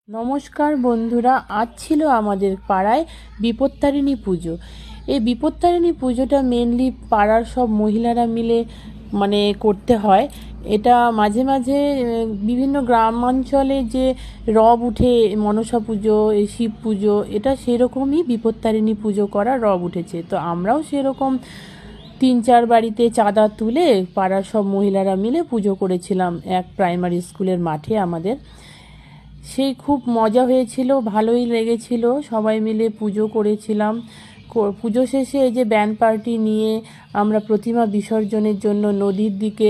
নমস্কার বন্ধুরা, আজ ছিল আমাদের পাড়ায় বিপত্তারিণী পুজো। এই বিপত্তারিণী পুজোটা মেনলি পাড়ার সব মহিলারা মিলে করতে হয়। এটা মাঝে মাঝে বিভিন্ন গ্রামাঞ্চলে যে রব উঠে মনসা পুজো, এই শিব পুজো, এটা সেরকমই বিপত্তারিণী পুজো করা রব উঠেছে। তো আমরাও সেরকম 3-4 বাড়িতে চাঁদা তুলে পাড়ার সব মহিলারা মিলে পুজো করেছিলাম এক প্রাইমারি স্কুলের মাঠে আমাদের। সেই খুব মজা হয়েছিল, ভালোই লেগেছিল, সবাই মিলে পুজো করেছিলাম। পুজো শেষে এই যে ব্যান্ড পার্টি নিয়ে আমরা প্রতিমা বিসর্জনের জন্য নদীর দিকে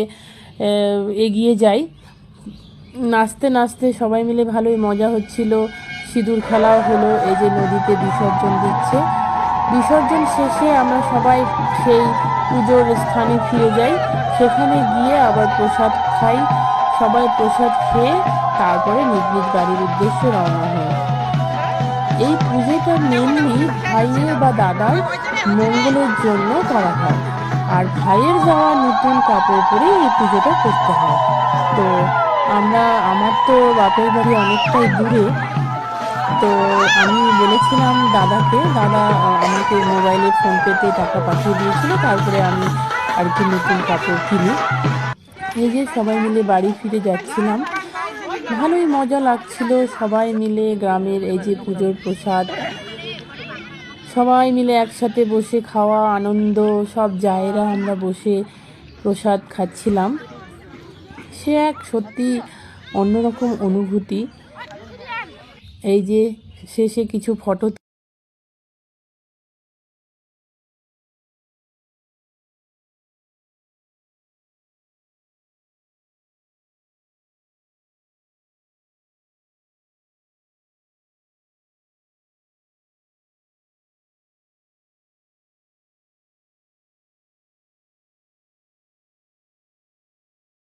এগিয়ে যাই। নাচতে নাচতে সবাই মিলে ভালোই মজা হচ্ছিল। সিঁদুর খেলাও হলো, এই যে নদীতে বিসর্জন দিচ্ছে। বিসর্জন শেষে আমরা সবাই সেই পুজোর স্থানে ফিরে যাই, সেখানে গিয়ে আবার প্রসাদ খাই। সবাই প্রসাদ খেয়ে তারপরে নিজ নিজ বাড়ির উদ্দেশ্যে রওনা হয়। এই পুজোটা মেনলি ভাইয়ের বা দাদার মঙ্গলের জন্য করা হয়, আর ভাইয়ের যাওয়া নতুন কাপড় পরে এই পুজোটা করতে হয়। তো আমার তো বাপের বাড়ি অনেকটাই দূরে, তো আমি বলেছিলাম দাদাকে, দাদা আমাকে মোবাইলে ফোনপেতে টাকা পাঠিয়ে দিয়েছিল, তারপরে আমি আর কি নতুন কাপড় কিনি। এই যে সবাই মিলে বাড়ি ফিরে যাচ্ছিলাম, ভালোই মজা লাগছিল। সবাই মিলে গ্রামের এই যে পুজোর প্রসাদ সবাই মিলে একসাথে বসে খাওয়া আনন্দ, সব জায়েরা আমরা বসে প্রসাদ খাচ্ছিলাম। সে এক সত্যি অন্যরকম অনুভূতি। এই যে শেষে কিছু ফটো